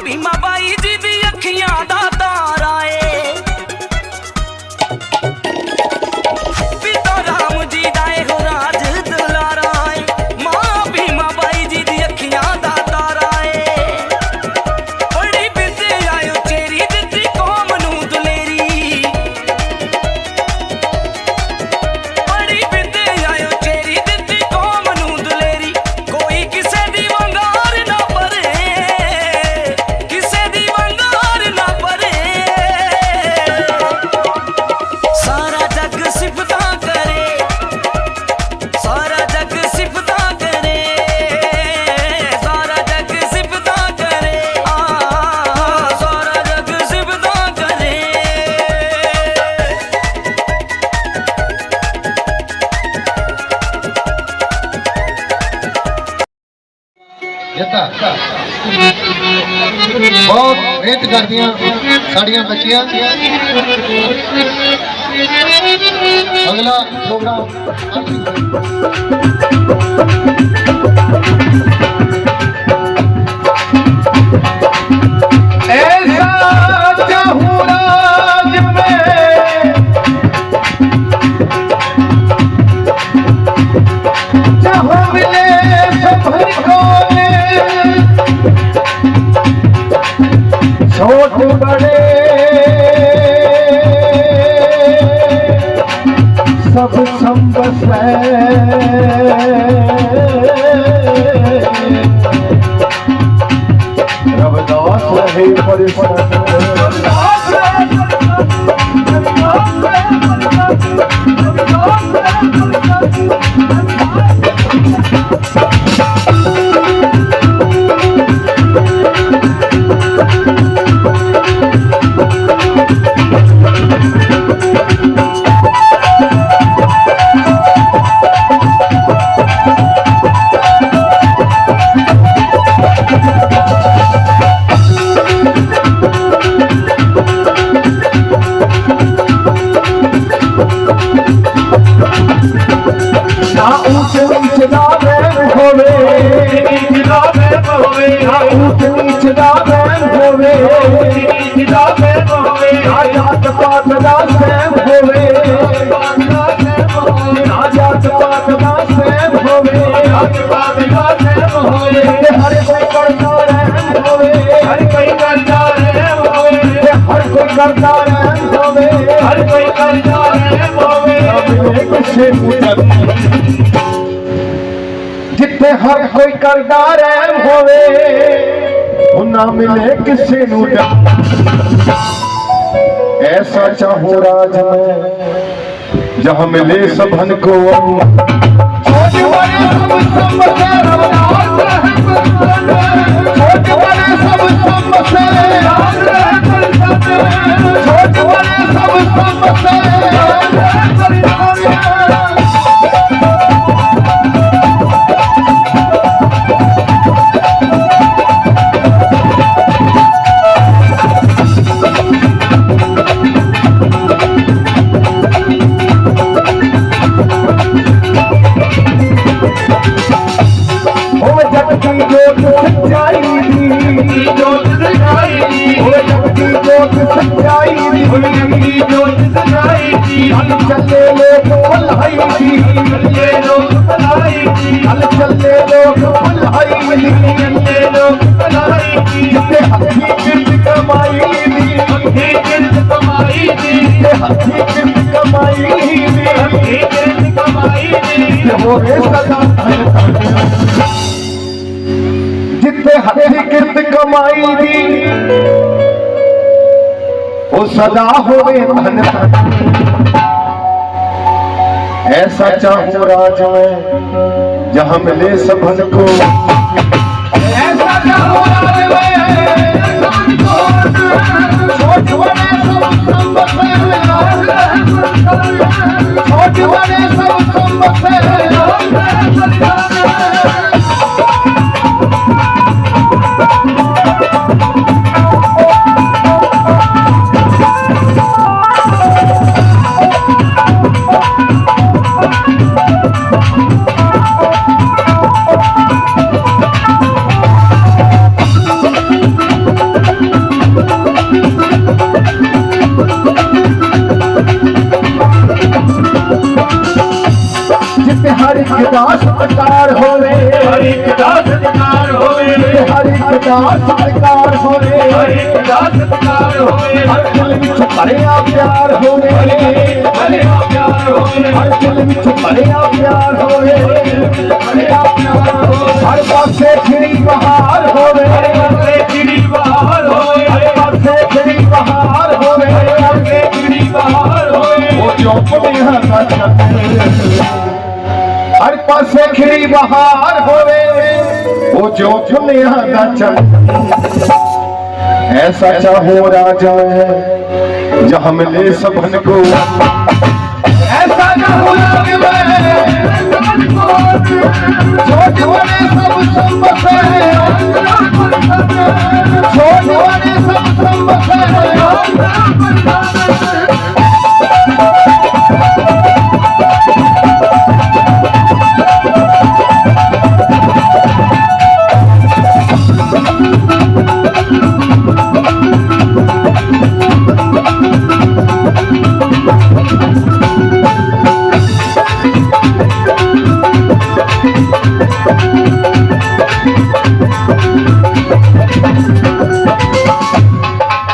Bhima by जी दी अखियां दा तारा ए पिता राम जी दा हो राज दुलारा ए मां भीमा बाई जी दी अखियां दा तारा ए बड़ी बिते आयो चेरी दित्ती कौम नू दुलेरी बड़ी बिते आयो चेरी दित्ती कौम नू दुलेरी कोई किसे दी वंगार ना परे किसे दी वंगार ना परे सारा जग सिफता करे सारा जग सिफता करे सारा जग सिफता करे सारा जग सिफता करे बहुत मेहनत करदियां साड़ियां बच्चियां। अगला प्रोग्राम ऐसा चाहूं राज में जहाँ मिले सभी को छोट बड़े सब संबस रविदास रहे जिथे हर कोई करदा रहम होवे ना मिले किसी नू ऐसा चाहूं राज में जहाँ मिले सबन को छोटे बड़े सब से रविदास छोटे बड़े सब से छोटे बड़े सब से जिथे हथी किरत कमाई दी वो सदा होवे धन ऐसा चाहूं राज में जहाँ मिले सबन को ऐसा चाहूं राज में छोट बड़े सब छोट बड़े सब एक दा सत्कार होवे, हर एक दा सत्कार होवे, हर एक दा सत्कार होवे, हर एक दा सत्कार होवे, हर दिल विच भरिया प्यार होवे, भरिया प्यार होवे, हर दिल विच भरिया प्यार होवे, भरिया प्यार होवे, हर पासे खिड़ी बहार होवे, हर पासे खिड़ी बहार होवे, हर पासे खिड़ी बहार होवे, हर पासे खिड़ी बहार होवे, वो चौपड़े हाथ हर पासे खिड़ी बहार होवे, वो जो चुनिया दा चल ऐसा चाहो राजा जहां मिले सबन को, ऐसा चाहो राजा छोट बड़े सब संबत है, छोट बड़े सब संबत है।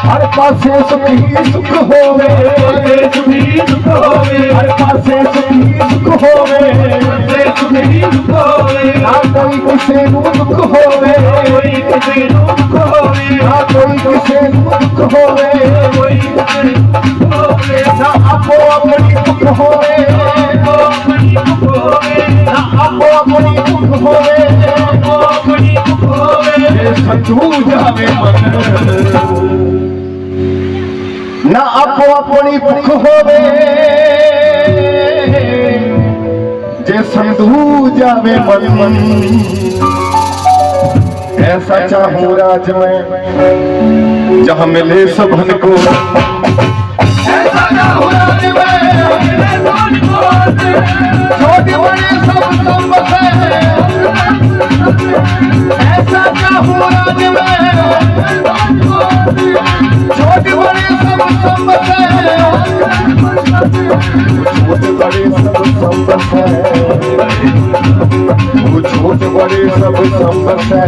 हर पासे सुखी सुख होवे, सुखी सुख होवे, हर पासे सुखी सुख होवे, सुखी सुख होवे, ना कोई किसे दुख होवे, कोई किसे दुख होवे, ना कोई किसे दुख होवे, कोई किसे दुख होवे, ना आपो अपनी दुख होवे, अपनी दुख होवे, ना आपो अपनी दुख होवे, अपनी दुख होवे, सचू जावे मन ना आपो अपनी भुख होवे, जे संधू जावे मन, ऐसा चाहूं राज में जहां मिले सबन को, ऐसा चाहूं राज में छोटे बड़े सब संबत है, ऐसा चाहूं राज में छोटे बड़े सब संबत है, छोटे बड़े सब संबत है, वो छोटे बड़े सब संबत है,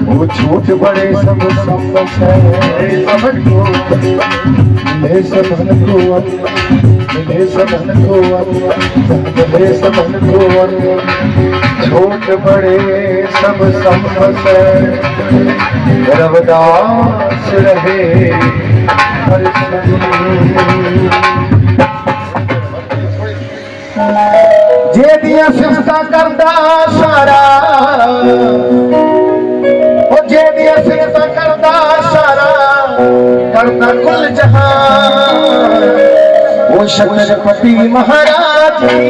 वो छोटे बड़े सब संबत है, सबन को मिले सबन को, मिले सबन को, मिले सबन को, छोट बड़े सब संबत है, रवदास रहे हर जे दिया सिफता करदा सारा, ओ जे दिया सिफता करदा सारा, करदा कुल जहां, वो छत्रपति महाराज की,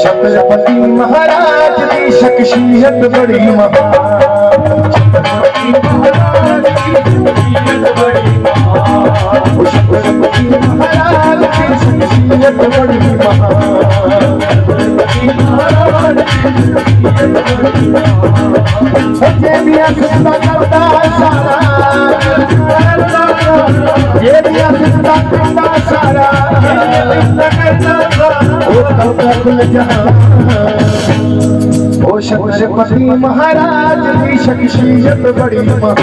छत्रपति महाराज की शख्सियत बड़ी महान, छत्रपति महाराज की शख्सियत बड़ी महान, छत्रपति महाराज की शख्सियत बड़ी महान, छत्रपति महाराज की शख्सियत बड़ी महान, जे दिया सिफता करदा सारा, जे दिया सिफता करदा सारा, वो कुल जहां, वो छत्रपति महाराज की शख्सियत बड़ी महान,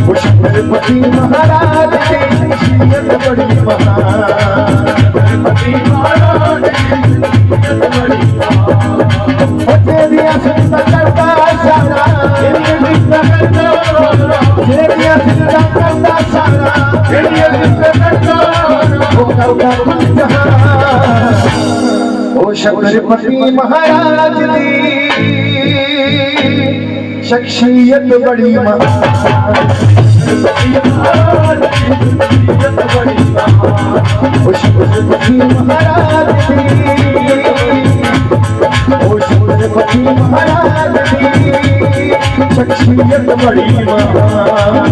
वो छत्रपति महाराज की शख्सियत बड़ी महान, जे दिया सिफता करदा सारा, जे दिया सिफता करदा सारा, वो छत्रपति महाराज की शख्सियत बड़ी महान, वो छत्रपति महाराज की, वो छत्रपति महाराज की शख्सियत बड़ी महान।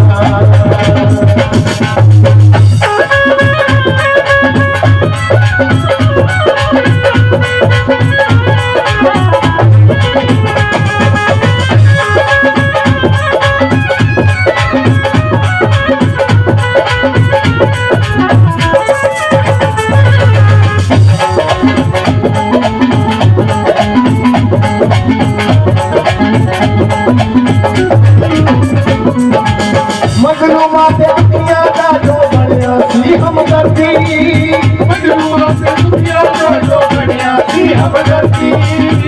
हम करती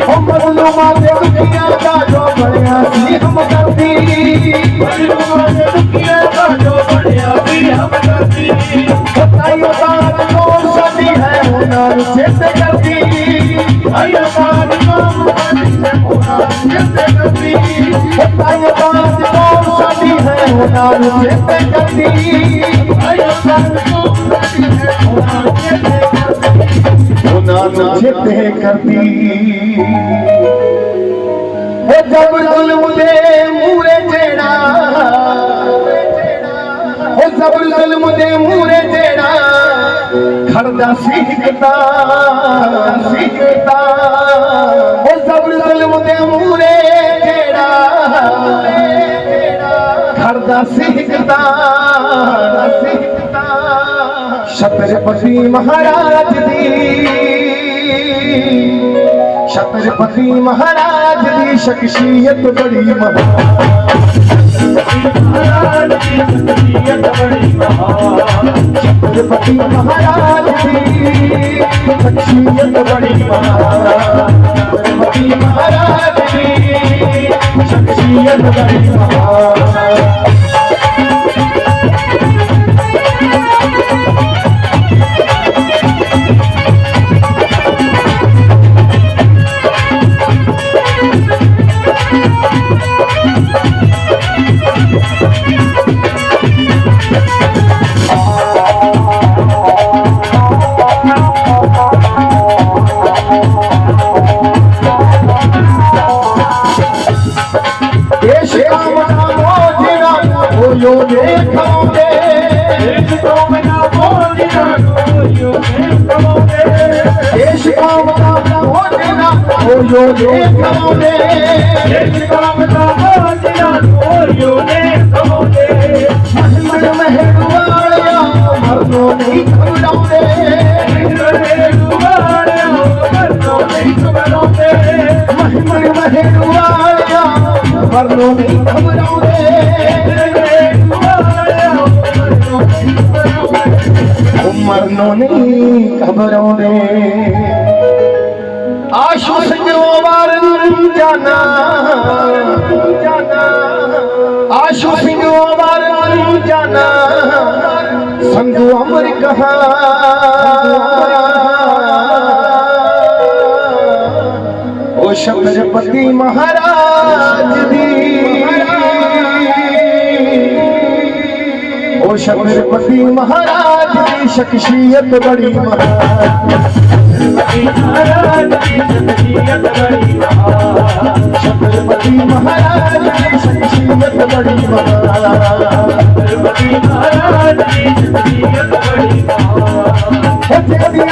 ओ मजलूमा दे दुखिया दा जो बढ़िया सी हम करती मजलूमा दे दुखिया दा जो बढ़िया सी हम करती बताइयो बात कौन सी है उन्हां नूं चेते करती आयो बात कौन सी है उन्हां नूं चेते करती बताइयो बात कौन सी है उन्हां नूं चेते करती आयो बात कौन सी है उन्हां नूं चेते चेते करती जब जुल्म दे मूरे जेड़ा जब जुल्म दे मूरे जेड़ा खड़दा सीखता जब जुल्म दे मूरे जेड़ा खड़दा सीखता छत्रपति महाराज छत्रपति महाराज की शख्सियत बड़ी छत्रपति महाराज की शख्सियत बड़ी छत्रपति महाराज की शख्सियत बड़ी यो देखोगे देश को मना बोलना यो देखोगे देश को मना बोलना यो देखोगे देश को मना बोलना यो देखोगे महमद महरवाया मरनो नहीं घबराओगे महमद महरवाया मरनो नहीं घबराओगे मरनो नहीं खबरों ने आशु सिंगवार जाना आशु सिंगवार जाना संगो अमर कहा ओ छत्रपति महाराज दी ओ छत्रपति महाराज की शख्सियत बड़ी छत्रपति महाराज की शख्सियत बड़ी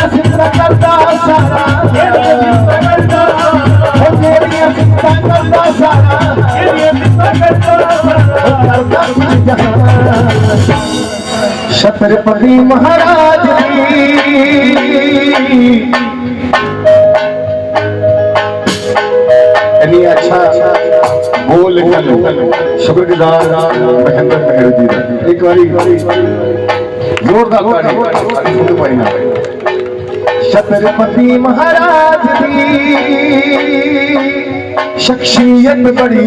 सिद्ध करता सारा करता सारा छत्रपति महाराज की अच्छा बोल शुक्रगुजार महेंद्र मेहर जी एक बारी जोरदार छत्रपति महाराज की शख्सियत बड़ी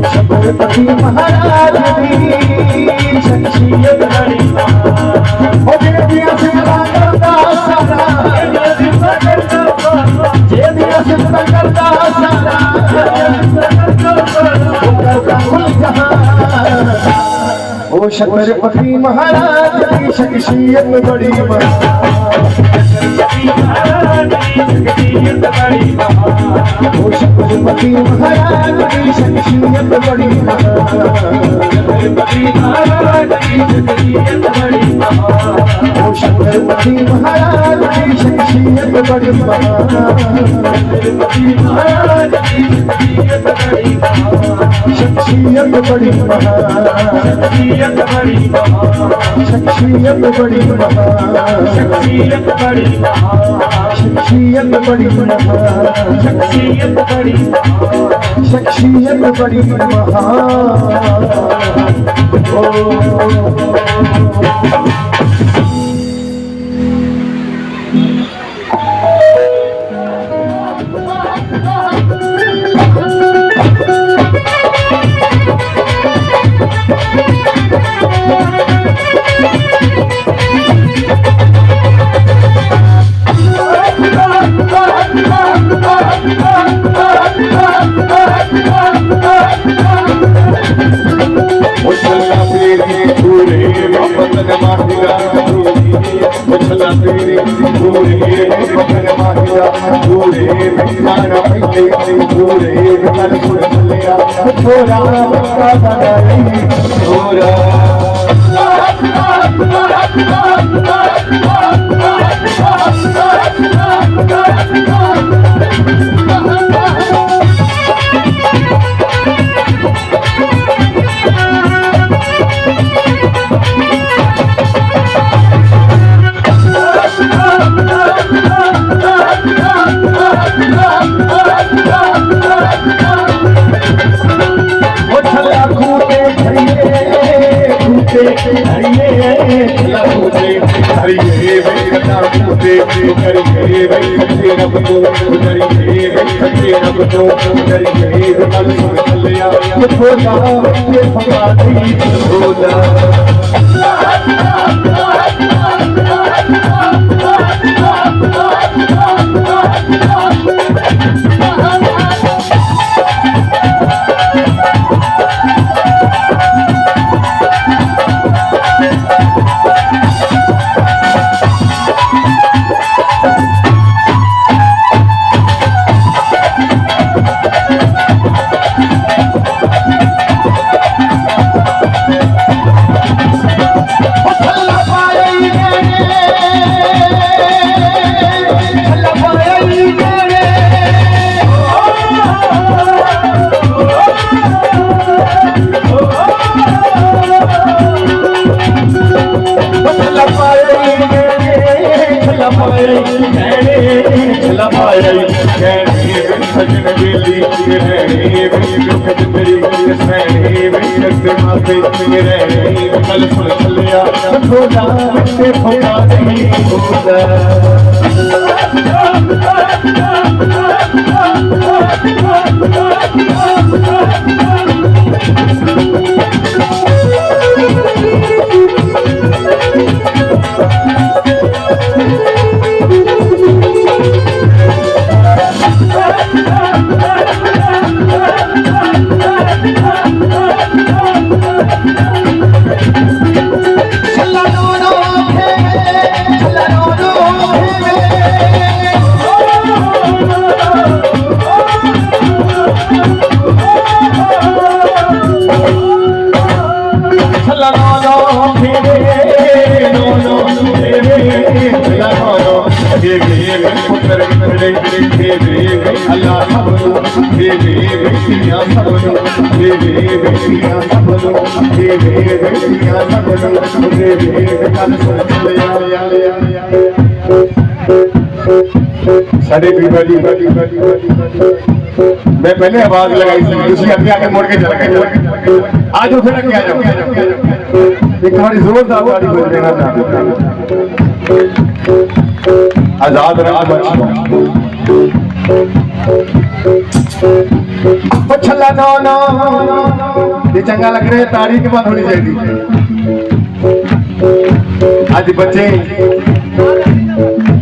छत्रपति महाराज की शख्सियत बड़ी करता सारा ओ छत्रपति महाराज की शख्सियत बड़ी ओ छत्रपति महाराज की शख्सियत बड़ी ओ छत्रपति महाराज की शख्सियत बड़ी शख्सियत बड़ी शख्सियत बड़ी शख्सियत बड़ी शख्सियत बड़ी शख्सियत बड़ी शख्सियत बड़ी महान बदन माहिरा उछला तेरे पूरे बदन माहिरा पूरे गाना पहले पूरे कल सुन लिया थोड़ा बता नहीं थोड़ा साढ़े मैं पहले आवाज लगाई थी दूसरी अपने आगे मुड़ के चला गया आज फिर क्या जाओ एक हमारी जोरदार गाड़ी बोल देना आजाद राज छला नो ये चंगा लग रहा है ताड़ी के बाद होनी चाहिए आज बच्चे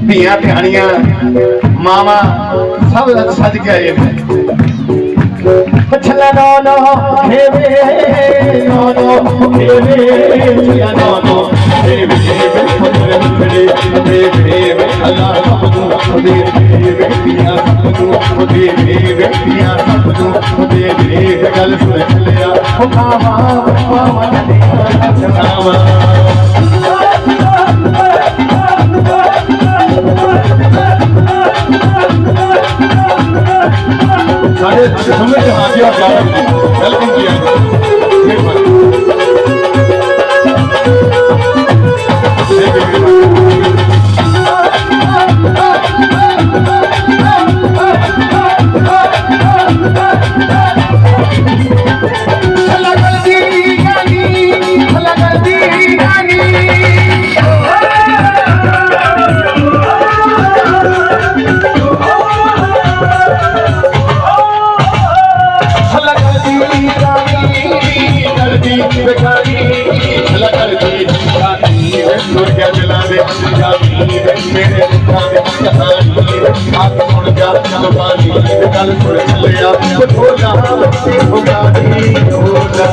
धियां ध्यानियां मामा सब सज के आए छला नो हेवे नो हेवे छला नो हेवे हेवे अल्लाह सबको देवे पिया सबको देवे पिया सबको देवे गल सुन चलिया ओ मामा मामा मामा साढ़े समय से आगे आप वेलकम किया होगा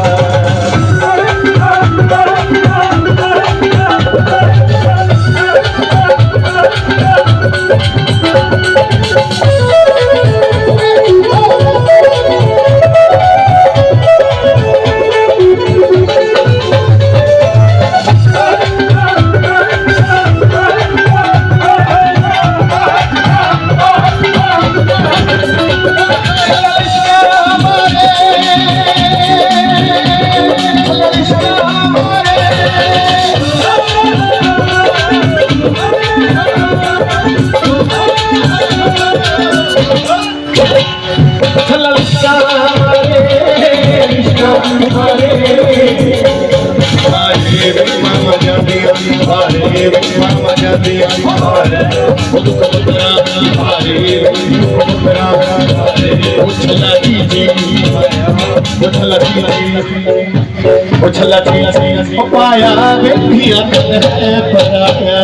मामा जाती हारे मामा जाती हारे खुद कबूतरा हारे कबूतरा हारे उछला जी उछला जी पाया बेटिया है पराया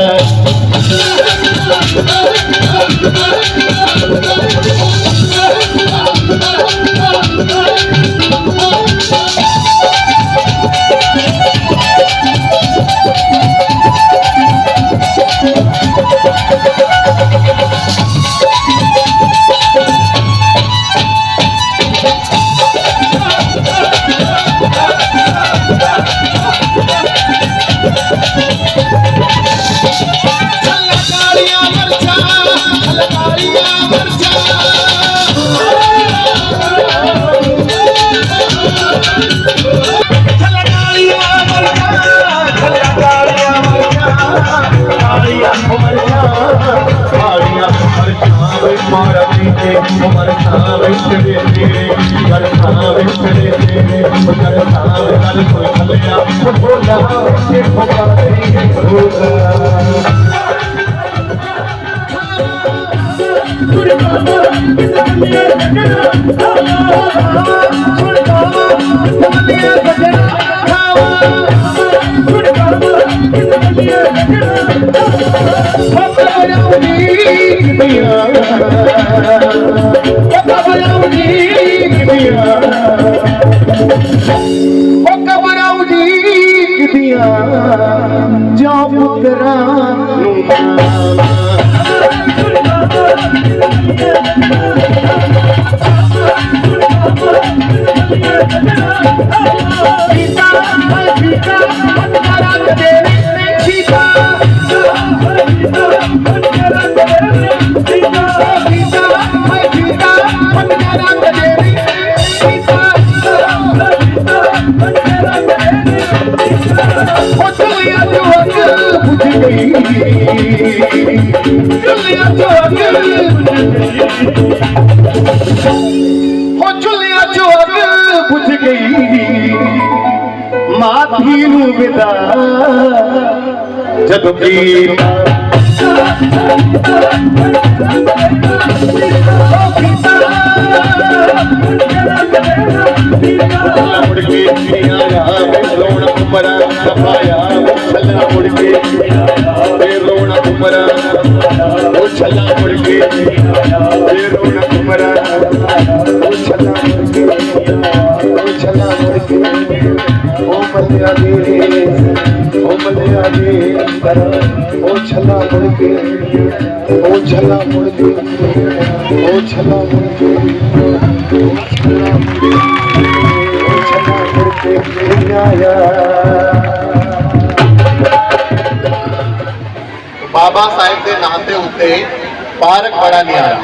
माथी विदा जब रोना कुमरा सफाया छला मुड़ के रोना कुमरा वो छला मुड़ के रोना कुमरा वो छला मुड़ के वो छला मुड़ के ओ मलिया दे ओ छला मुड़ के ओ छला मुड़ के ओ छला मुड़ के बाबा साहेब के नहाते उठते पार्क बड़ा न्यारा।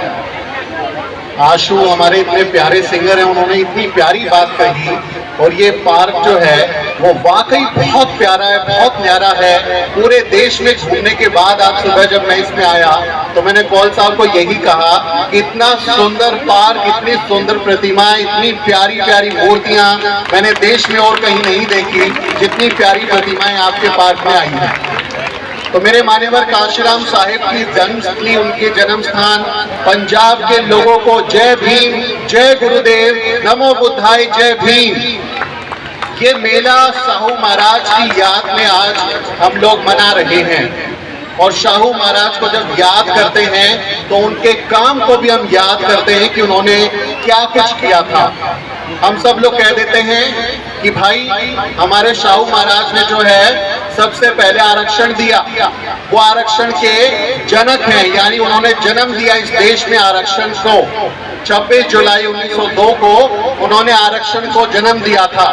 आशु हमारे इतने प्यारे सिंगर हैं, उन्होंने इतनी प्यारी बात कही और ये पार्क जो है वो वाकई बहुत प्यारा है, बहुत न्यारा है। पूरे देश में घूमने के बाद आज सुबह जब मैं इसमें आया तो मैंने कौल साहब को यही कहा, इतना सुंदर पार्क, इतनी सुंदर प्रतिमाएं, इतनी प्यारी प्यारी मूर्तियां मैंने देश में और कहीं नहीं देखी जितनी प्यारी प्रतिमाएं आपके पार्क में आई हैं। तो मेरे मान्यवर काशीराम साहिब की जन्मस्थली, उनके जन्म स्थान पंजाब के लोगों को जय भीम, जय गुरुदेव, नमो बुद्धाय, जय भीम। ये मेला साहू महाराज की याद में आज हम लोग मना रहे हैं और शाहू महाराज को जब याद करते हैं तो उनके काम को भी हम याद करते हैं कि उन्होंने क्या कुछ किया था। हम सब लोग कह देते हैं कि भाई हमारे शाहू महाराज ने जो है सबसे पहले आरक्षण दिया, वो आरक्षण के जनक हैं, यानी उन्होंने जन्म दिया इस देश में आरक्षण को। 26 जुलाई 1902 को उन्होंने आरक्षण को जन्म दिया था।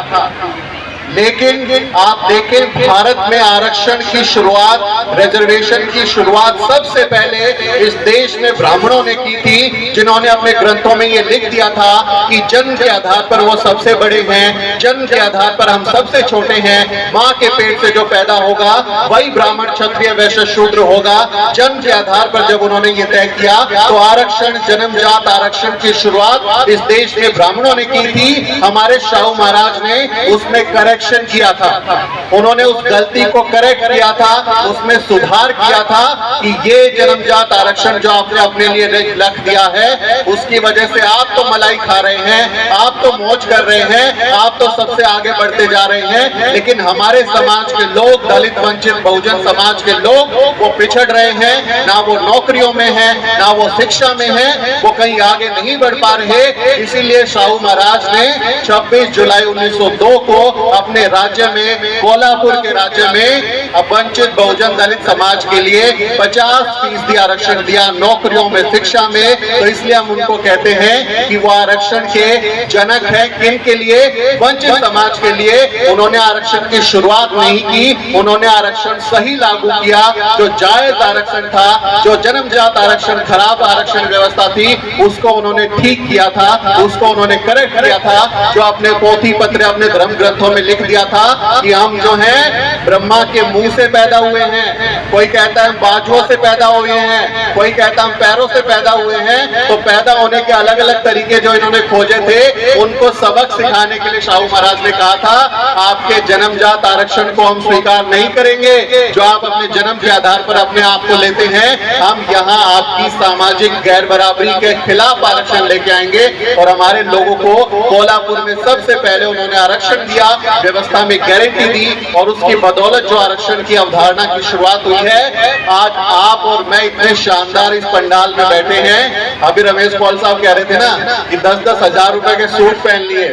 लेकिन आप देखें भारत में आरक्षण की शुरुआत, रिजर्वेशन की शुरुआत सबसे पहले इस देश में ब्राह्मणों ने की थी, जिन्होंने अपने ग्रंथों में ये लिख दिया था कि जन्म के आधार पर वो सबसे बड़े हैं, जन्म के आधार पर हम सबसे छोटे हैं। माँ के पेट से जो पैदा होगा वही ब्राह्मण, क्षत्रिय, वैश्य, शूद्र होगा। जन्म के आधार पर जब उन्होंने ये तय किया तो आरक्षण, जन्मजात आरक्षण की शुरुआत इस देश में ब्राह्मणों ने की थी। हमारे शाहू महाराज ने उसमें करेक्ट करेक्शन किया था, उन्होंने उस गलती को करेक्ट किया था, उसमें सुधार किया था कि ये जन्मजात आरक्षण जो आपने अपने लिए रख दिया है, उसकी वजह से आप तो मलाई खा रहे हैं, आप तो मौज कर रहे हैं, आप तो सबसे आगे बढ़ते जा रहे हैं, लेकिन हमारे समाज के लोग, दलित वंचित बहुजन समाज के लोग, वो पिछड़ रहे हैं, ना वो नौकरियों में है, ना वो शिक्षा में है, वो कहीं आगे नहीं बढ़ पा रहे। इसीलिए शाहू महाराज ने 26 जुलाई 1902 को अपने राज्य में, कोल्हापुर के राज्य में वंचित बहुजन दलित समाज के लिए 50% आरक्षण दिया, नौकरियों में, शिक्षा में। तो इसलिए हम उनको कहते हैं कि वो आरक्षण के जनक है। किन के लिए? वंचित समाज के लिए। उन्होंने आरक्षण की शुरुआत नहीं की, उन्होंने आरक्षण सही लागू किया। जो जायज आरक्षण था, जो जन्मजात आरक्षण, खराब आरक्षण व्यवस्था थी, उसको उन्होंने ठीक किया था, उसको उन्होंने करेक्ट किया था। जो अपने पोथी पत्र, अपने धर्म ग्रंथों में लिख दिया था कि हम जो हैं ब्रह्मा के मुंह से पैदा हुए हैं, कोई कहता है हम बाजुओं से पैदा हुए हैं, कोई कहता हम पैरों से पैदा हुए हैं। तो पैदा होने के अलग अलग तरीके जो इन्होंने खोजे थे, उनको सबक सिखाने के लिए शाहू महाराज ने कहा था, आपके जन्मजात आरक्षण को हम स्वीकार नहीं करेंगे, जो आप अपने जन्म के आधार पर अपने आप को लेते हैं। हम यहाँ आपकी सामाजिक गैर बराबरी के खिलाफ आरक्षण लेके आएंगे। और हमारे लोगों को कोल्हापुर में सबसे पहले उन्होंने आरक्षण दिया, व्यवस्था में गारंटी दी, और उसकी बदौलत जो आरक्षण की अवधारणा की शुरुआत हुई है। आज आप और मैं इतने शानदार इस पंडाल में बैठे हैं। अभी रमेश पॉल साहब कह रहे थे ना कि 10-10 हजार रुपए के सूट पहन लिए,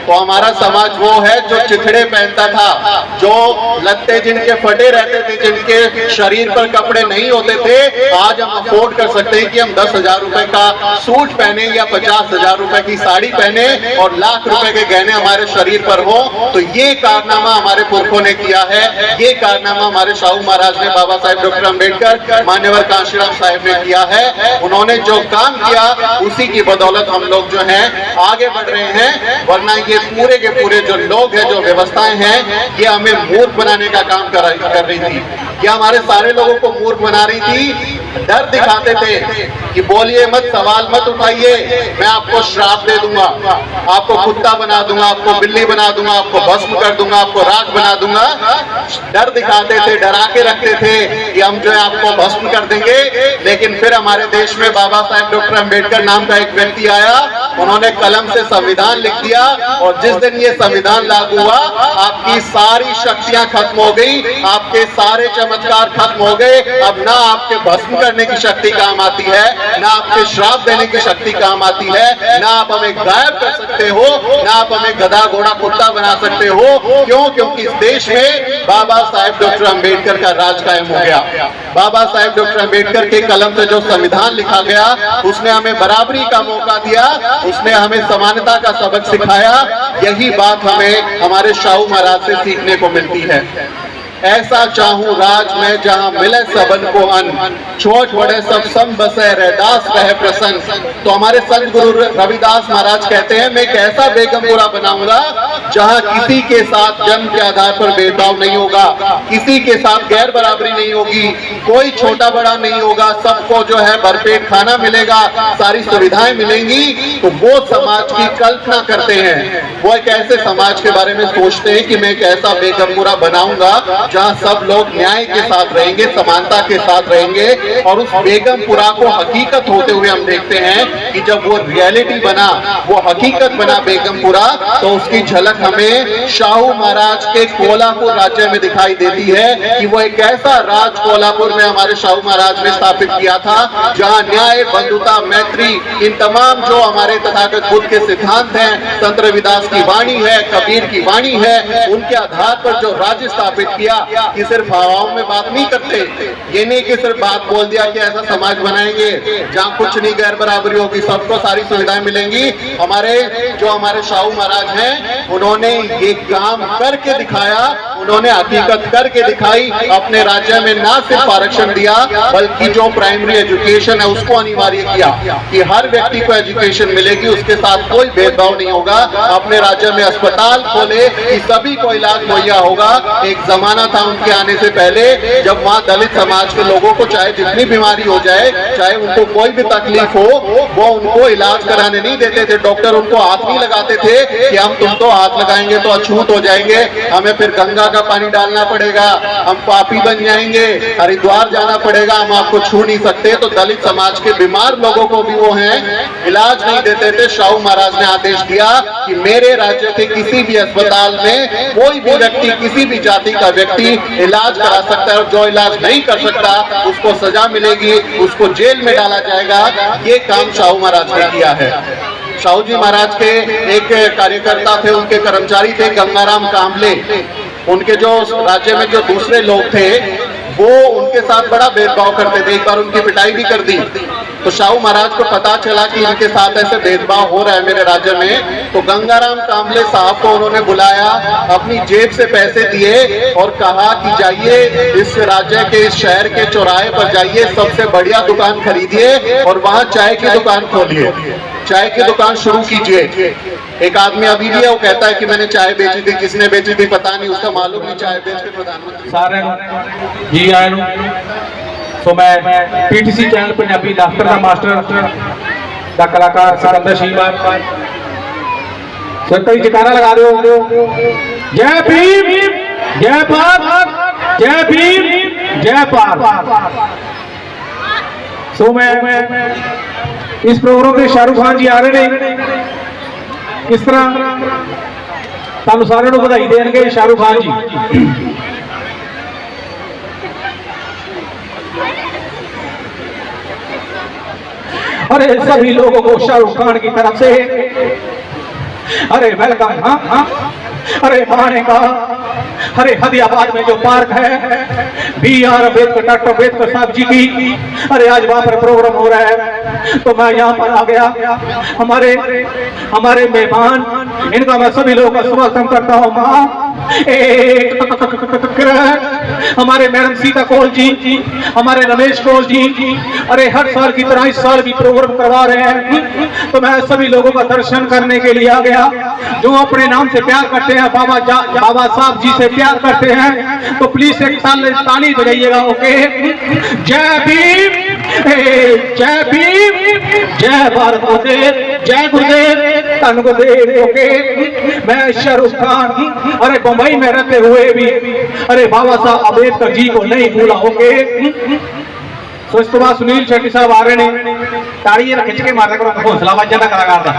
तो हमारा समाज वो है जो चिथड़े पहनता था, जो लत्ते जिनके फटे रहते थे, जिनके शरीर पर कपड़े नहीं होते थे। आज हम अफोर्ड कर सकते हैं कि हम 10,000 रुपए का सूट पहने या 50,000 रुपए की साड़ी पहने और लाख रुपए के गहने हमारे शरीर पर हो। तो ये कारनामा हमारे पुरखों ने किया है, ये कारनामा हमारे शाहू महाराज ने, बाबा साहेब डॉक्टर अम्बेडकर, मान्यवर कांशीराम साहब ने किया है। उन्होंने जो काम किया उसी की बदौलत हम लोग जो हैं आगे बढ़ रहे हैं। वरना ये पूरे के पूरे जो लोग हैं, जो व्यवस्थाएं हैं, ये हमें मूर्ख बनाने का काम कर रही थी। ये हमारे सारे लोगों को मूर्ख बना रही थी, डर दिखाते थे कि बोलिए मत, सवाल मत उठाइए, मैं आपको श्राप दे दूंगा, आपको कुत्ता बना दूंगा, आपको बिल्ली बना दूंगा, आपको भस्म कर दूंगा, आपको राख बना दूंगा। डर दिखाते थे, डरा के रखते थे कि हम जो है आपको भस्म कर देंगे। लेकिन फिर हमारे देश में बाबा साहेब डॉक्टर अम्बेडकर नाम का एक व्यक्ति आया, उन्होंने कलम से संविधान लिख दिया, और जिस दिन ये संविधान लागू हुआ, आपकी सारी शक्तियां खत्म हो गई, आपके सारे चमत्कार खत्म हो गए। अब ना आपके भस्म करने की शक्ति काम आती है, ना आपके श्राप देने की शक्ति काम आती है, ना आप हमें गायब कर सकते हो, ना आप हमें गधा घोड़ा कुत्ता बना सकते हो। क्यों? क्योंकि इस देश में बाबा साहेब डॉक्टर अम्बेडकर का राज कायम हो गया। बाबा साहेब डॉक्टर अम्बेडकर के कलम से जो संविधान लिखा गया, उसने हमें बराबरी का मौका दिया, उसने हमें समानता का सबक सिखाया। यही बात हमें हमारे शाहू महाराज से सीखने को मिलती है। ऐसा चाहूं राज में जहां मिले सबन को अन्न, छोट बड़े सब सम बसे रैदास रहे प्रसन्न। तो हमारे संत गुरु रविदास महाराज कहते हैं, मैं एक ऐसा बेगमपुरा बनाऊंगा जहां किसी के साथ जन्म के आधार पर भेदभाव नहीं होगा, किसी के साथ गैर बराबरी नहीं होगी, कोई छोटा बड़ा नहीं होगा, सबको जो है भरपेट खाना मिलेगा, सारी सुविधाएं मिलेंगी। तो वो समाज की कल्पना करते हैं, वो एक ऐसे समाज के बारे में सोचते हैं कि मैं एक ऐसा बेगमपुरा बनाऊंगा जहां सब लोग न्याय के साथ रहेंगे, समानता के साथ रहेंगे। और उस बेगमपुरा को हकीकत होते हुए हम देखते हैं कि जब वो रियलिटी बना, वो हकीकत बना बेगमपुरा, तो उसकी झलक हमें शाहू महाराज के कोल्हापुर राज्य में दिखाई देती है कि वो एक ऐसा राज कोल्हापुर में हमारे शाहू महाराज ने स्थापित किया था, जहां न्याय, बंधुता, मैत्री, इन तमाम जो हमारे तथागत बुद्ध के सिद्धांत हैं, संत रविदास की वाणी है, कबीर की वाणी है, उनके आधार पर जो राज्य स्थापित किया, कि सिर्फ हवाओं में बात नहीं करते। ये नहीं कि सिर्फ बात बोल दिया कि ऐसा समाज बनाएंगे जहां कुछ नहीं गैर बराबरी होगी, सबको सारी सुविधाएं मिलेंगी। हमारे शाहू महाराज हैं, उन्होंने ये काम करके दिखाया, उन्होंने हकीकत करके दिखाई। अपने राज्य में ना सिर्फ आरक्षण दिया, बल्कि जो प्राइमरी एजुकेशन है उसको अनिवार्य किया कि हर व्यक्ति को एजुकेशन मिलेगी, उसके साथ कोई भेदभाव नहीं होगा। अपने राज्य में अस्पताल खोले कि सभी को इलाज मुहैया होगा। एक जमाना था उनके आने से पहले, जब वहाँ दलित समाज के लोगों को चाहे जितनी बीमारी हो जाए, चाहे उनको कोई भी तकलीफ हो, वो उनको इलाज कराने नहीं देते थे। डॉक्टर उनको हाथ नहीं लगाते थे कि हम तुम तो हाथ लगाएंगे तो अछूत हो जाएंगे, हमें फिर गंगा का पानी डालना पड़ेगा, हम पापी बन जाएंगे, हरिद्वार जाना पड़ेगा, हम आपको छू नहीं सकते। तो दलित समाज के बीमार लोगों को भी वो हैं इलाज नहीं देते थे। शाहू महाराज ने आदेश दिया कि मेरे राज्य के किसी भी अस्पताल में कोई भी व्यक्ति, किसी भी जाति का व्यक्ति इलाज करा सकता है, और जो इलाज नहीं कर सकता उसको सजा मिलेगी, उसको जेल में डाला जाएगा। ये काम शाहू महाराज ने किया है। शाहू जी महाराज के एक कार्यकर्ता थे, उनके कर्मचारी थे गंगाराम कांबले। उनके जो राज्य में जो दूसरे लोग थे वो उनके साथ बड़ा भेदभाव करते थे। एक बार उनकी पिटाई भी कर दी। तो शाहू महाराज को पता चला कि इनके साथ ऐसे भेदभाव हो रहा है मेरे राज्य में, तो गंगाराम कांबले साहब को उन्होंने बुलाया, अपनी जेब से पैसे दिए और कहा कि जाइए इस राज्य के, इस शहर के चौराहे पर जाइए, सबसे बढ़िया दुकान खरीदिए और वहां चाय की दुकान खोलिए, चाय की दुकान शुरू कीजिए। एक आदमी अभी भी है, वो कहता है कि मैंने चाय बेची थी, किसने बेची थी पता नहीं, उसका मालूम नहीं, चाय बेच के प्रधानमंत्री सारे जी आए नु। तो मैं पीटीसी चैनल पंजाबी लाफ्टर का मास्टर दा कलाकार सिकंदर शीमान सर कई जयकारा लगा रहे हो। जय भीम, जय भारत, जय भीम, जय भारत। सो मैं इस प्रोग्राम में शाहरुख खान जी आ रहे ने, किस तरह तुहानू सारे नू बधाई देंगे शाहरुख खान जी। अरे सभी लोगों को शाहरुख खान की तरफ से अरे वेलकम। हाँ हाँ, अरे माने का अरे हदियाबाद में जो पार्क है BR अम्बेडकर, डॉक्टर अम्बेडकर साहब जी की, अरे आज वहां पर प्रोग्राम हो रहा है तो मैं यहाँ पर आ गया। हमारे मेहमान, इनका मैं सभी लोगों का स्वागत करता हूँ। माँ हमारे मैडम सीता कौल जी, हमारे रमेश कौल जी, अरे हर साल की तरह इस साल भी प्रोग्राम करवा रहे हैं, तो मैं सभी लोगों का दर्शन करने के लिए आ गया। जो अपने नाम से प्यार करते हैं, बाबा साहब जी से प्यार करते हैं, तो प्लीज एक ताली बजाइएगा। ओके, जय भीम, जय भीम, जय भारत गुरुदेव, जय गुरुदेव, धन गुरुदेव। ओके, मैं शाहरुख खान अरे बंबई में रहते हुए भी अरे बाबा साहब अम्बेडकर जी को नहीं भूला। ओके, तो इस बाद सुनील शेट्टी साहब आ रहे ने, ताड़ी खिंच के मारना करो, हौसला बच जाता कलाकार का।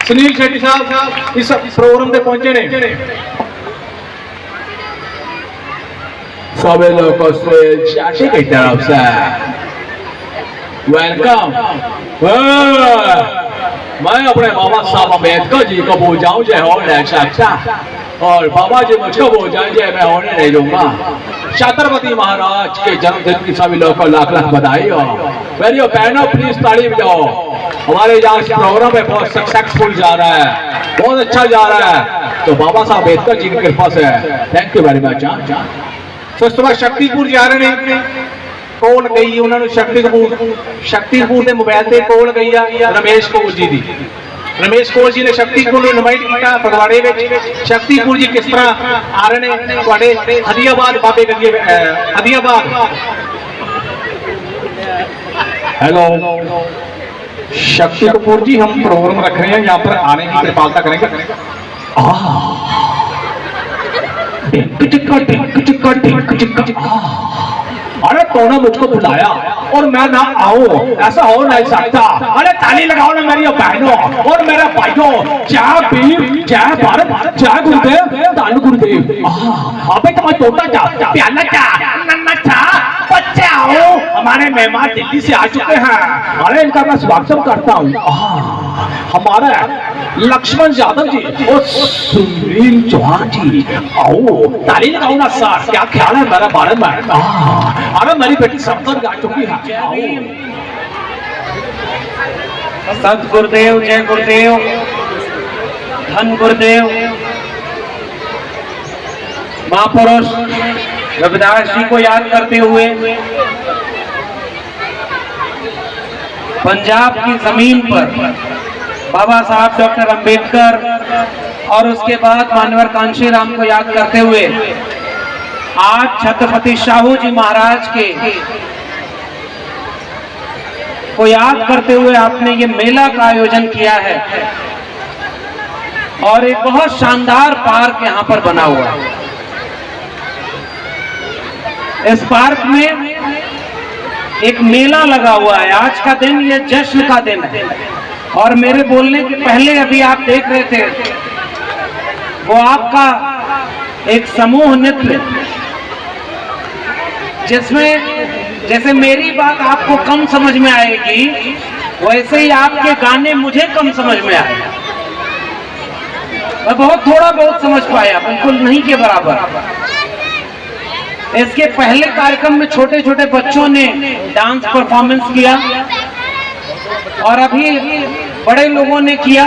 सुनील शेट्टी साहब इस प्रोग्राम पे पहुंचे ने। सभी लोगों से शेट्टी की तरफ से वेलकम। मैं अपने बाबा साहब अम्बेडकर जी को भूल जाऊं जय हो नहीं सकता, और बाबा जी मुझको भूल जाए जय मैं होने नहीं दूंगा। छत्रपति महाराज के जन्मदिन की सभी लोगों को लाख लाख बधाई हो। मेरी बहनों प्लीज ताली बजाओ। हमारे यहाँ प्रोग्राम है बहुत सक्सेसफुल जा रहा है, बहुत अच्छा जा रहा है, तो बाबा साहब अम्बेडकर जी की कृपा से थैंक यू वेरी मच। तो शक्तिपुर जा रहे हैं, कौन गई उन्होंने शक्तिपुर के मोबाइल से कॉल गई रमेश कौल जी दी। रमेश कौल जी ने शक्तिपुर इनवाइट किया फगवाड़े में। शक्तिपुर जी किस तरह आ रहे हैं हदियाबाद बाबे गंगे हदियाबाद। हेलो शक्तिपुर जी, हम प्रोग्राम रख रहे हैं, यहाँ पर आने की कृपालता करेंगे। अरे तूने मुझको बुलाया और मैं ना आऊं, ऐसा हो नहीं सकता। अरे ताली लगाओ ना मेरी बहनों और मेरे भाइयों। जय भीम, जय भारत, जय गुरुदेव, धन गुरुदेव। अबे तुम्हारा तोता क्या प्याला क्या नन्ना क्या बच्चे आओ, हमारे मेहमान दिल्ली से आ चुके हैं। अरे इनका मैं स्वागत करता हूँ। हमारे लक्ष्मण यादव जी और सुनील चौहान जी, आओ ताली लगाओ ना सर। क्या ख्याल है मेरा बारे में? अरे मेरी बेटी सप्तम गा चुकी है। सत गुरुदेव, जय गुरुदेव, धन गुरुदेव। महापुरुष रविदास जी को याद करते हुए पंजाब की जमीन पर बाबा साहब डॉक्टर अंबेडकर और उसके बाद मानवर कांशीराम को याद करते हुए आज छत्रपति शाहू जी महाराज के को याद करते हुए आपने ये मेला का आयोजन किया है और एक बहुत शानदार पार्क यहाँ पर बना हुआ है। इस पार्क में एक मेला लगा हुआ है। आज का दिन ये जश्न का दिन है और मेरे बोलने के पहले अभी आप देख रहे थे वो आपका एक समूह नृत्य, जिसमें जैसे मेरी बात आपको कम समझ में आएगी वैसे ही आपके गाने मुझे कम समझ में आए। मैं बहुत थोड़ा बहुत समझ पाया, बिल्कुल नहीं के बराबर। इसके पहले कार्यक्रम में छोटे छोटे बच्चों ने डांस परफॉर्मेंस किया और अभी बड़े लोगों ने किया,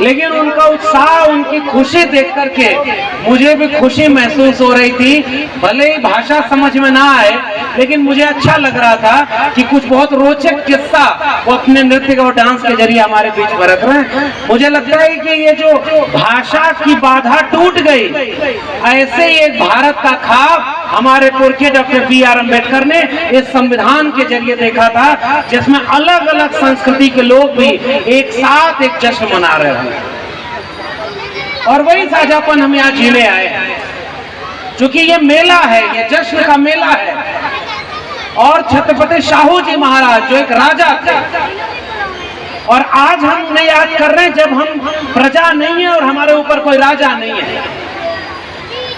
लेकिन उनका उत्साह, उनकी खुशी देख करके मुझे भी खुशी महसूस हो रही थी। भले ही भाषा समझ में ना आए, लेकिन मुझे अच्छा लग रहा था कि कुछ बहुत रोचक किस्सा वो अपने नृत्य और डांस के जरिए हमारे बीच बरत रहे हैं। मुझे लगता है कि ये जो भाषा की बाधा टूट गई, ऐसे ही एक भारत का ख्वाब हमारे पुरखे डॉक्टर बी.आर. अम्बेडकर ने इस संविधान के जरिए देखा था, जिसमें अलग अलग संस्कृति के लोग भी एक साथ एक जश्न मना रहे हैं और वही साझापन हम यहाँ जीने आए हैं। क्योंकि ये मेला है, ये जश्न का मेला है और छत्रपति शाहू जी महाराज जो एक राजा थे, और आज हम उन्हें याद कर रहे हैं जब हम प्रजा नहीं है और हमारे ऊपर कोई राजा नहीं है।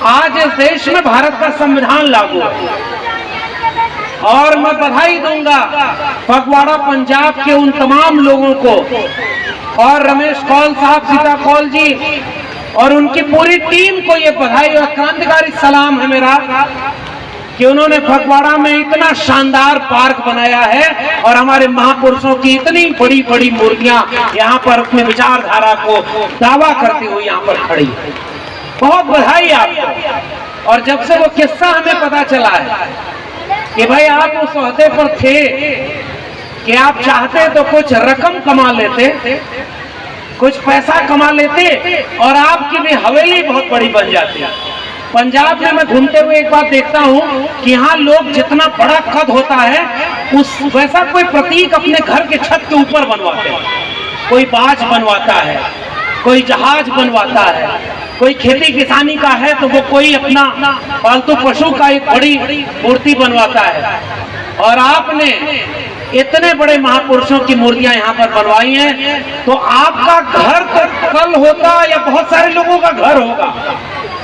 आज इस देश में भारत का संविधान लागू है और मैं बधाई दूंगा फगवाड़ा पंजाब के उन तमाम लोगों को और रमेश कौल साहब, सीता कौल जी और उनकी पूरी टीम को ये बधाई और क्रांतिकारी सलाम है मेरा कि उन्होंने फगवाड़ा में इतना शानदार पार्क बनाया है और हमारे महापुरुषों की इतनी बड़ी बड़ी मूर्तियां यहाँ पर अपनी विचारधारा को दावा करती हुई यहाँ पर खड़ी है। बहुत बधाई आपको। और जब से वो किस्सा हमें पता चला है कि भाई आप उस ओहदे पर थे कि आप चाहते तो कुछ रकम कमा लेते, कुछ पैसा कमा लेते और आपकी भी हवेली बहुत बड़ी बन जाती। पंजाब में मैं घूमते हुए एक बात देखता हूँ कि यहाँ लोग जितना बड़ा कद होता है उस वैसा कोई प्रतीक अपने घर के छत के ऊपर बनवाते हैं। कोई बाज बनवाता है, कोई जहाज बनवाता है, कोई खेती किसानी का है तो वो कोई अपना पालतू पशु का एक बड़ी मूर्ति बनवाता है। और आपने इतने बड़े महापुरुषों की मूर्तियां यहाँ पर बनवाई हैं, तो आपका घर तो कल होगा या बहुत सारे लोगों का घर होगा,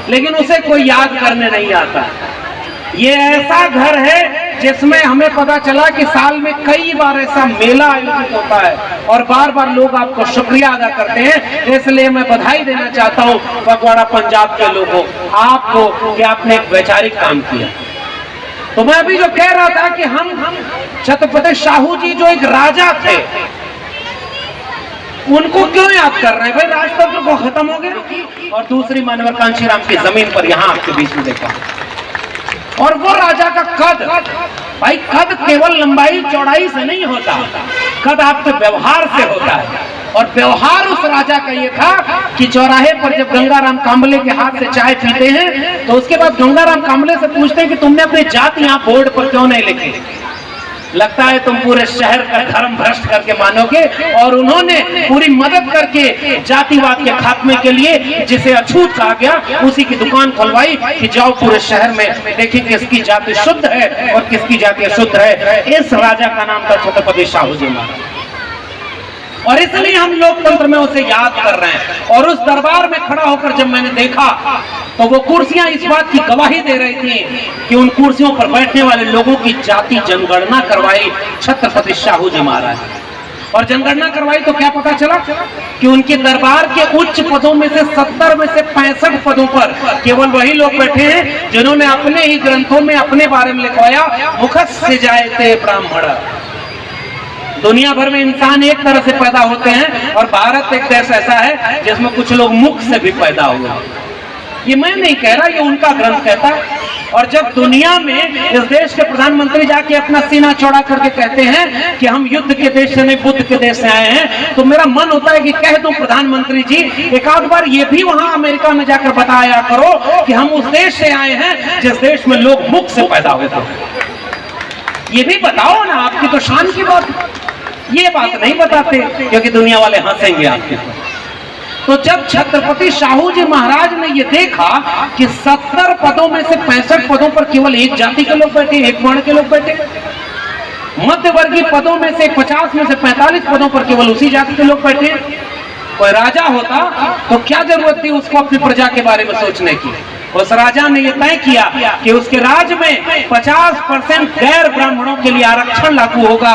लेकिन उसे कोई याद करने नहीं आता। ये ऐसा घर है जिसमें हमें पता चला कि साल में कई बार ऐसा मेला आयोजित होता है और बार बार लोग आपको शुक्रिया अदा करते हैं। इसलिए मैं बधाई देना चाहता हूँ फगवाड़ा पंजाब के लोगों आपको कि आपने एक वैचारिक काम किया। तो मैं अभी जो कह रहा था कि हम छत्रपति शाहू जी जो एक राजा थे उनको क्यों याद कर रहे हैं? भाई राजतंत्र को खत्म हो गया और दूसरी मानवर कांशीराम की जमीन पर यहाँ आपके बीच में देखा। और वो राजा का कद, भाई कद केवल लंबाई चौड़ाई से नहीं होता, कद आपके व्यवहार से होता है। और व्यवहार उस राजा का ये था कि चौराहे पर जब गंगाराम कांबले के हाथ से चाय पीते हैं तो उसके बाद गंगाराम कांबले से पूछते हैं कि तुमने अपनी जात यहाँ बोर्ड पर क्यों नहीं लिखी? लगता है तुम पूरे शहर का धर्म भ्रष्ट करके मानोगे। और उन्होंने पूरी मदद करके जातिवाद के खात्मे के लिए, जिसे अछूत कहा गया, उसी की दुकान खुलवाई कि जाओ पूरे शहर में देखिए किसकी जाति शुद्ध है और किसकी जाति अशुद्ध है। इस राजा का नाम था छत्रपति शाहू जी महाराज और इसलिए हम लोकतंत्र में उसे याद कर रहे हैं। और उस दरबार में खड़ा होकर जब मैंने देखा तो वो कुर्सियां इस बात की गवाही दे रही थी कि उन कुर्सियों पर बैठने वाले लोगों की जाति जनगणना करवाई छत्रपति शाहू जी महाराज। और जनगणना करवाई तो क्या पता चला कि उनके दरबार के उच्च पदों में से 70 में से 65 पदों पर केवल वही लोग बैठे हैं जिन्होंने अपने ही ग्रंथों में अपने बारे में लिखवाया, मुखस्य जायते ब्राह्मण। दुनिया भर में इंसान एक तरह से पैदा होते हैं और भारत एक देश ऐसा है जिसमें कुछ लोग मुख से भी पैदा हुए। ये मैं नहीं कह रहा, ये उनका ग्रंथ कहता है। और जब दुनिया में इस देश के प्रधानमंत्री जाके अपना सीना चौड़ा करके कहते हैं कि हम युद्ध के देश से नहीं बुद्ध के देश से आए हैं, तो मेरा मन होता है कि कह दूं प्रधानमंत्री जी एक आध बार ये भी वहां अमेरिका में जाकर बताया करो कि हम उस देश से आए हैं जिस देश में लोग मुख से पैदा हुए थे। ये भी बताओ ना, आपकी तो शान की बात। ये बात नहीं बताते क्योंकि दुनिया वाले हंसेंगे आपके ऊपर। तो जब छत्रपति शाहू जी महाराज ने ये देखा कि 70 पदों में से 65 पदों पर केवल एक जाति के लोग बैठे, एक वर्ण के लोग बैठे, मध्यवर्गीय पदों में से 50 में से 45 पदों पर केवल उसी जाति के लोग बैठे, कोई राजा होता तो क्या जरूरत थी उसको अपनी प्रजा के बारे में सोचने की। उस राजा ने यह तय किया कि उसके राज्य में 50% गैर ब्राह्मणों के लिए आरक्षण लागू होगा।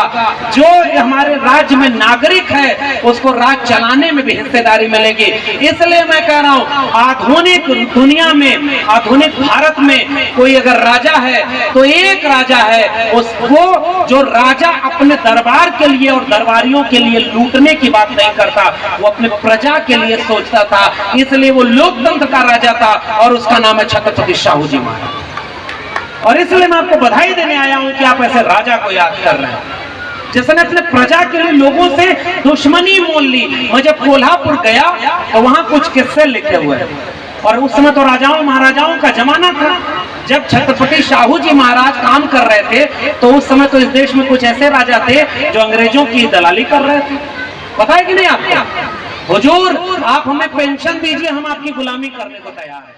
जो हमारे राज्य में नागरिक है उसको राज्य चलाने में भी हिस्सेदारी मिलेगी। इसलिए मैं कह रहा हूं आधुनिक दुनिया में, आधुनिक भारत में कोई अगर राजा है तो एक राजा है, उसको जो राजा अपने दरबार के लिए और दरबारियों के लिए लूटने की बात नहीं करता, वो अपने प्रजा के लिए सोचता था। इसलिए वो लोकतंत्र का राजा था और उसका नाम है छत्रपति शाहू जी महाराज। और इसलिए मैं आपको बधाई देने आया हूं कि आप ऐसे राजा को याद कर रहे हैं जिसने अपने प्रजा के लिए लोगों से दुश्मनी मोल ली। मैं जब कोल्हापुर गया तो वहां कुछ किस्से लिखे हुए हैं, और उस समय तो राजाओं महाराजाओं का जमाना था। जब छत्रपति शाहू जी महाराज काम कर रहे थे तो उस समय तो इस देश में कुछ ऐसे राजा थे जो अंग्रेजों की दलाली कर रहे थे। पता है कि नहीं आपको? हुजूर आप हमें पेंशन दीजिए, हम आपकी गुलामी करने को तैयार हैं।